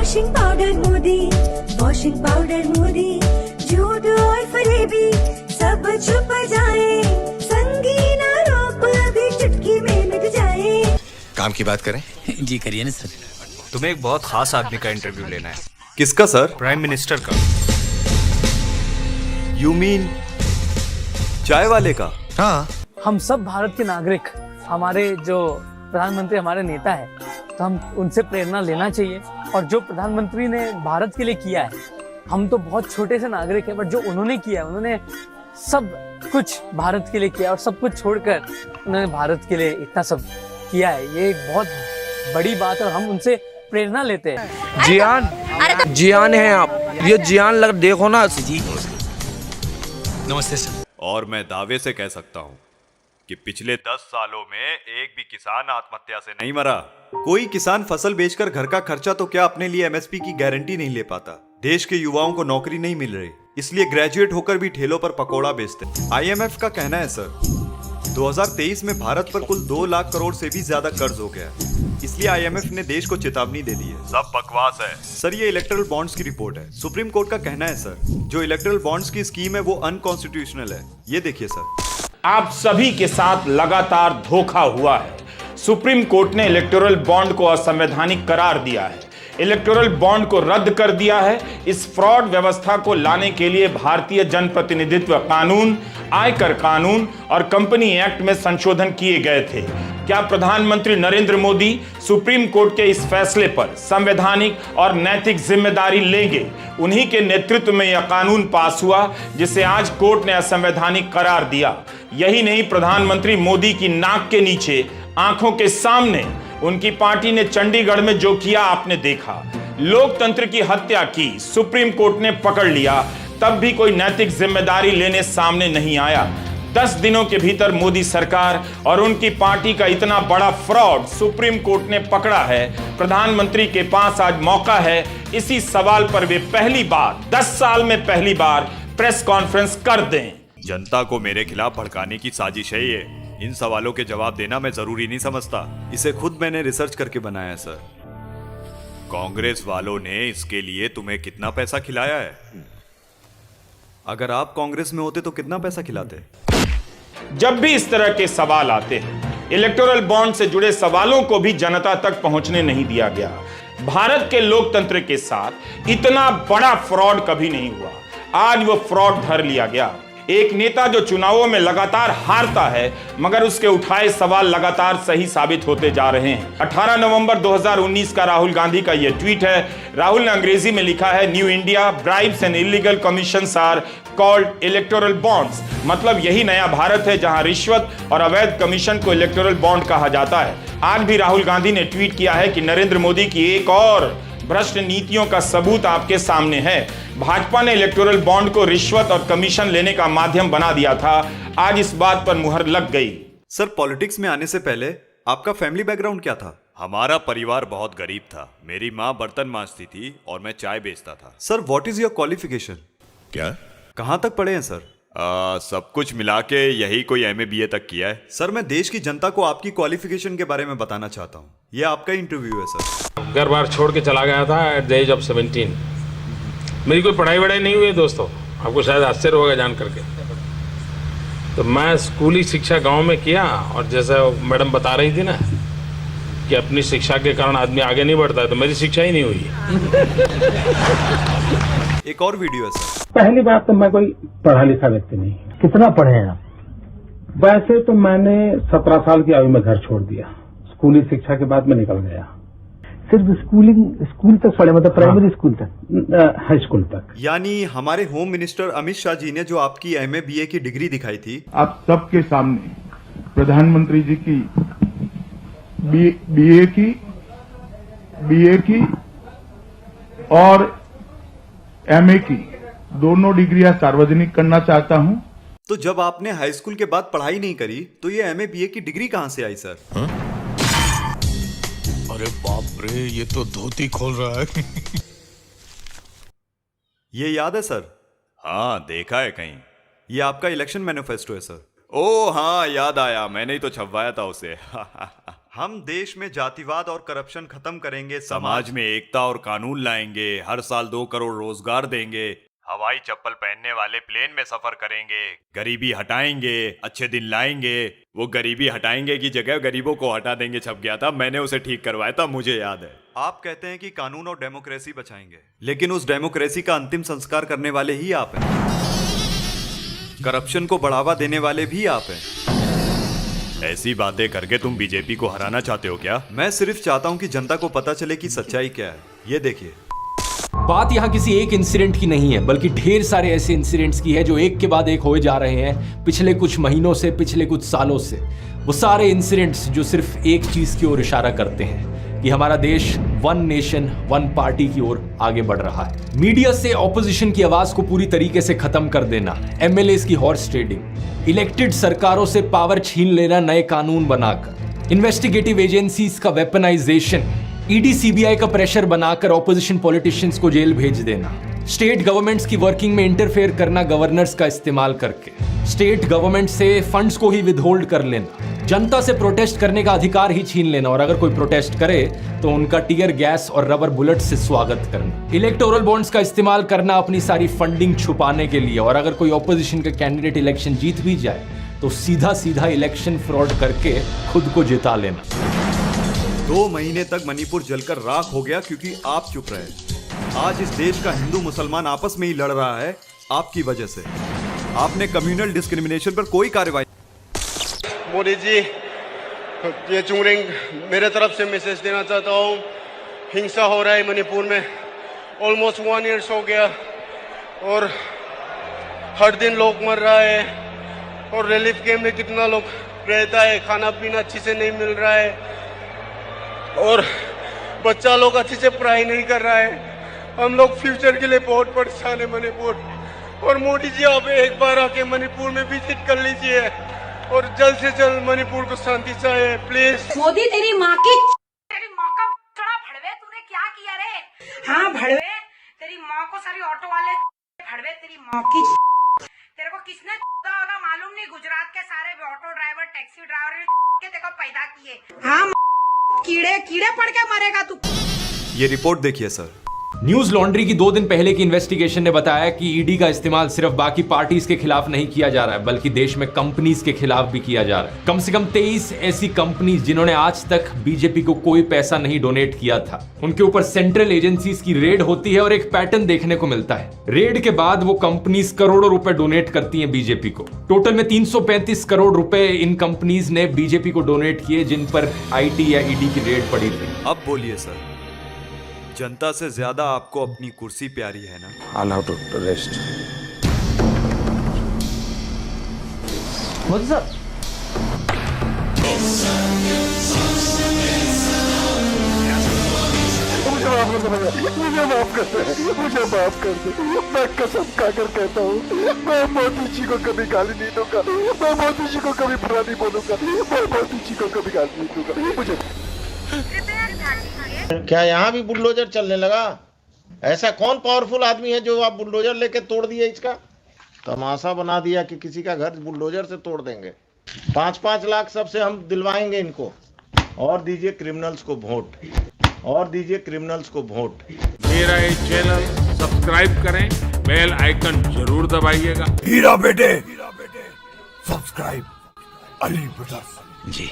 Washing powder Modi, washing powder Modi, झूठ और फरेबी सब छुप जाए, संगीन आरोप भी चुटकी में मिट जाए। काम की बात करें? जी करिए ना सर। तुम्हें एक बहुत खास आदमी का इंटरव्यू लेना है। किसका सर? प्राइम मिनिस्टर का। यू मीन चाय वाले का? हाँ। हम सब भारत के नागरिक, हमारे जो प्रधानमंत्री हमारे नेता है, तो हम उनसे प्रेरणा लेना चाहिए। और जो प्रधानमंत्री ने भारत के लिए किया है, हम तो बहुत छोटे से नागरिक हैं, बट जो उन्होंने किया, उन्होंने सब कुछ भारत के लिए किया और सब कुछ छोड़कर उन्होंने भारत के लिए इतना सब किया है। ये एक बहुत बड़ी बात है और हम उनसे प्रेरणा लेते हैं। जियान है आप, ये जियान लग देखो ना जी नमस्ते सर। और मैं दावे से कह सकता हूँ कि पिछले 10 सालों में एक भी किसान आत्महत्या से नहीं मरा। कोई किसान फसल बेचकर घर का खर्चा तो क्या अपने लिए एमएसपी की गारंटी नहीं ले पाता। देश के युवाओं को नौकरी नहीं मिल रही, इसलिए ग्रेजुएट होकर भी ठेलों पर पकौड़ा बेचते। आईएमएफ का कहना है सर, 2023 में भारत पर कुल 2 लाख करोड़ से भी ज्यादा कर्ज हो गया, इसलिए आईएमएफ ने देश को चेतावनी दे दी है। सब बकवास है सर, ये इलेक्टोरल बॉन्ड्स की रिपोर्ट है। सुप्रीम कोर्ट का कहना है सर, जो इलेक्टोरल बॉन्ड्स की स्कीम है वो अनकॉन्स्टिट्यूशनल है। ये देखिए सर। आप सभी के साथ लगातार धोखा हुआ है। सुप्रीम कोर्ट ने इलेक्टोरल बॉन्ड को असंवैधानिक करार दिया है, इलेक्टोरल बॉन्ड को रद्द कर दिया है। इस फ्रॉड व्यवस्था को लाने के लिए भारतीय जनप्रतिनिधित्व कानून, आयकर कानून और कंपनी एक्ट में संशोधन किए गए थे। क्या प्रधानमंत्री नरेंद्र मोदी सुप्रीम कोर्ट के इस फैसले पर संवैधानिक और नैतिक जिम्मेदारी लेंगे? उन्हीं के नेतृत्व में यह कानून पास हुआ जिसे आज कोर्ट ने असंवैधानिक करार दिया। यही नहीं, प्रधानमंत्री मोदी की नाक के नीचे, आंखों के सामने उनकी पार्टी ने चंडीगढ़ में जो किया आपने देखा। लोकतंत्र की हत्या की, सुप्रीम कोर्ट ने पकड़ लिया, तब भी कोई नैतिक जिम्मेदारी लेने सामने नहीं आया। 10 दिनों के भीतर मोदी सरकार और उनकी पार्टी का इतना बड़ा फ्रॉड सुप्रीम कोर्ट ने पकड़ा है। प्रधानमंत्री के पास आज मौका है, इसी सवाल पर वे पहली बार 10 साल में पहली बार प्रेस कॉन्फ्रेंस कर दें। जनता को मेरे खिलाफ भड़काने की साजिश है ये। इन सवालों के जवाब देना मैं जरूरी नहीं समझता। इसे खुद मैंने रिसर्च करके बनाया सर। कांग्रेस वालों ने इसके लिए तुम्हें कितना पैसा खिलाया है? अगर आप कांग्रेस में होते तो कितना पैसा खिलाते? जब भी इस तरह के सवाल आते हैं, इलेक्टोरल बॉन्ड से जुड़े सवालों को भी जनता तक पहुंचने नहीं दिया गया। भारत के लोकतंत्र के साथ इतना बड़ा फ्रॉड कभी नहीं हुआ। आज वो फ्रॉड धर लिया गया। एक नेता जो चुनावों में लगातार हारता है, मगर उसके उठाए सवाल लगातार सही साबित होते जा रहे हैं। 18 नवंबर 2019 का राहुल गांधी का यह ट्वीट है। राहुल ने अंग्रेजी में लिखा है, new India bribes and illegal commissions are called electoral bonds. मतलब यही नया भारत है जहां रिश्वत और अवैध कमीशन को इलेक्टोरल बॉन्ड कहा जाता है। आज भी राहुल गांधी ने ट्वीट किया है कि नरेंद्र मोदी की एक और भ्रष्ट नीतियों का सबूत आपके सामने है। भाजपा ने इलेक्टोरल बॉन्ड को रिश्वत और कमीशन लेने का माध्यम बना दिया था। आज इस बात पर मुहर लग गई। सर, पॉलिटिक्स में आने से पहले आपका फैमिली बैकग्राउंड क्या था? हमारा परिवार बहुत गरीब था। मेरी माँ बर्तन मांजती थी और मैं चाय बेचता था। Sir, what is your qualification? क्या? कहाँ तक पढ़े हैं सर? सब कुछ मिला के यही कोई MA BA तक किया है। सर, मैं देश की जनता को आपकी क्वालिफिकेशन के बारे में बताना चाहता हूँ। यह आपका इंटरव्यू है सर। घर बार छोड़ के चला गया था एट द एज ऑफ 17। मेरी कोई पढ़ाई वढ़ाई नहीं हुई है दोस्तों, आपको शायद आश्चर्य होगा जान करके। तो मैं स्कूली शिक्षा गांव में किया, और जैसा मैडम बता रही थी ना कि अपनी शिक्षा के कारण आदमी आगे नहीं बढ़ता है, तो मेरी शिक्षा ही नहीं हुई एक और वीडियो है सर। पहली बात तो मैं कोई पढ़ा लिखा व्यक्ति नहीं। कितना पढ़े हैं आप? वैसे तो मैंने 17 साल की आयु में घर छोड़ दिया। स्कूली शिक्षा के बाद मैं निकल गया। सिर्फ स्कूल तक पढ़े, मतलब प्राइमरी स्कूल तक? हाई स्कूल तक। यानी हमारे होम मिनिस्टर अमित शाह जी ने जो आपकी MA BA की डिग्री दिखाई थी, आप सबके सामने प्रधानमंत्री जी की BA की और MA की दोनों डिग्रियां सार्वजनिक करना चाहता हूं। तो जब आपने हाई स्कूल के बाद पढ़ाई नहीं करी तो ये MA BA की डिग्री कहां से आई सर? अरे बाप रे, ये तो धोती खोल रहा है। ये याद है सर? हाँ, देखा है कहीं। ये आपका इलेक्शन मैनिफेस्टो है सर। ओह हाँ, याद आया, मैंने ही तो छपवाया था उसे। हम देश में जातिवाद और करप्शन खत्म करेंगे, समाज में एकता और कानून लाएंगे, हर साल 2 करोड़ रोजगार देंगे, हवाई चप्पल पहनने वाले प्लेन में सफर करेंगे, गरीबी हटाएंगे, अच्छे दिन लाएंगे। वो गरीबी हटाएंगे की जगह गरीबों को हटा देंगे छप गया था, मैंने उसे ठीक करवाया था, मुझे याद है। आप कहते हैं कि कानून और डेमोक्रेसी बचाएंगे, लेकिन उस डेमोक्रेसी का अंतिम संस्कार करने वाले ही आप हैं। करप्शन को बढ़ावा देने वाले भी आप हैं। ऐसी बातें करके तुम बीजेपी को हराना चाहते हो क्या? मैं सिर्फ चाहता हूं कि जनता को पता चले कि सच्चाई क्या है। ये देखिए, बात यहाँ किसी एक इंसिडेंट की नहीं है, बल्कि ढेर सारे ऐसे इंसिडेंट्स की है जो एक के बाद एक होए जा रहे हैं पिछले कुछ महीनों से, पिछले कुछ सालों से। वो सारे इंसिडेंट्स जो सिर्फ एक चीज की ओर इशारा करते हैं कि हमारा देश वन नेशन वन पार्टी की ओर आगे बढ़ रहा है। मीडिया से ऑपोजिशन की आवाज को पूरी तरीके से खत्म कर देना, एमएलएस की हॉर्स ट्रेडिंग, इलेक्टेड सरकारों से पावर छीन लेना नए कानून बनाकर, इन्वेस्टिगेटिव एजेंसीज का वेपनाइजेशन, ईडी सीबीआई का प्रेशर बनाकर ऑपोजिशन पॉलिटिशियंस को जेल भेज देना, स्टेट गवर्नमेंट्स की वर्किंग में इंटरफेयर करना गवर्नर्स का इस्तेमाल करके, स्टेट गवर्नमेंट से फंड्स को ही विदहोल्ड कर लेना, जनता से प्रोटेस्ट करने का अधिकार ही छीन लेना, और अगर कोई प्रोटेस्ट करे तो उनका टीयर गैस और रबर बुलेट से स्वागत करना, इलेक्टोरल बॉन्ड्स का इस्तेमाल करना अपनी सारी फंडिंग छुपाने के लिए, और अगर कोई ऑपोजिशन का कैंडिडेट इलेक्शन जीत भी जाए तो सीधा सीधा इलेक्शन फ्रॉड करके खुद को जिता लेना। 2 महीने तक मणिपुर जलकर राख हो गया क्योंकि आप चुप रहे। आज इस देश का हिंदू मुसलमान आपस में ही लड़ रहा है आपकी वजह से। आपने कम्युनल डिस्क्रिमिनेशन पर कोई कार्रवाई। मोदी जी, ये चुंगरिंग मेरे तरफ से मैसेज देना चाहता हूँ। हिंसा हो रहा है मणिपुर में, ऑलमोस्ट 1 ईयर हो गया, और हर दिन लोग मर रहा है, और रिलीफ कैंप में कितना लोग रहता है, खाना पीना अच्छे से नहीं मिल रहा है, और बच्चा लोग अच्छे से पढ़ाई नहीं कर रहा है। हम लोग फ्यूचर के लिए बहुत परेशान है मणिपुर। और मोदी जी, आप एक बार आके मणिपुर में विजिट कर लीजिए, और जल्द से जल्द मणिपुर को शांति चाहिए, प्लीज। मोदी तेरी माँ का भड़वे, तूने क्या किया रे? हाँ भड़वे, तेरी माँ को सारी ऑटो वाले भड़वे, तेरी माँ की। तेरे को किसने होगा मालूम नहीं, गुजरात के सारे ऑटो ड्राइवर, टैक्सी ड्राइवर के देखो पैदा किए। हाँ, कीड़े कीड़े पड़ के मरेगा तू। ये रिपोर्ट देखिए सर। न्यूज लॉन्ड्री की 2 दिन पहले की इन्वेस्टिगेशन ने बताया कि ईडी का इस्तेमाल सिर्फ बाकी पार्टीज के खिलाफ नहीं किया जा रहा है, बल्कि देश में कंपनीज के खिलाफ भी किया जा रहा है। कम से कम 23 ऐसी कंपनीज जिन्होंने आज तक बीजेपी को कोई पैसा नहीं डोनेट किया था, उनके ऊपर सेंट्रल एजेंसीज की रेड होती है, और एक पैटर्न देखने को मिलता है। रेड के बाद वो कंपनीज करोड़ों रुपए डोनेट करती हैं बीजेपी को। टोटल में 335 करोड़ रुपए इन कंपनीज ने बीजेपी को डोनेट किए, जिन पर आईटी या ईडी की रेड पड़ी थी। अब बोलिए सर, जनता से ज्यादा आपको अपनी कुर्सी प्यारी है ना? Allow to rest. What's up? मुझे माफ कर दे, मैं कसम खाकर कहता हूँ, मैं मोदी जी को कभी गाली नहीं दूंगा, मैं मोदी जी को कभी बुरा नहीं बोलूंगा, मैं मोदी जी को कभी गाली नहीं दूंगा। मुझे क्या यहाँ भी बुलडोजर चलने लगा? ऐसा कौन पावरफुल आदमी है जो आप बुलडोजर लेके तोड़ दिए? इसका तमाशा बना दिया कि किसी का घर बुलडोजर से तोड़ देंगे। 5-5 लाख सबसे हम दिलवाएंगे इनको। और दीजिए क्रिमिनल्स को वोट, और दीजिए क्रिमिनल्स को वोट। मेरा ये चैनल सब्सक्राइब करें, बेल आइकन जरूर दबाइएगा। हीरा बेटे सब्सक्राइब अली ब्रदर्स। जी।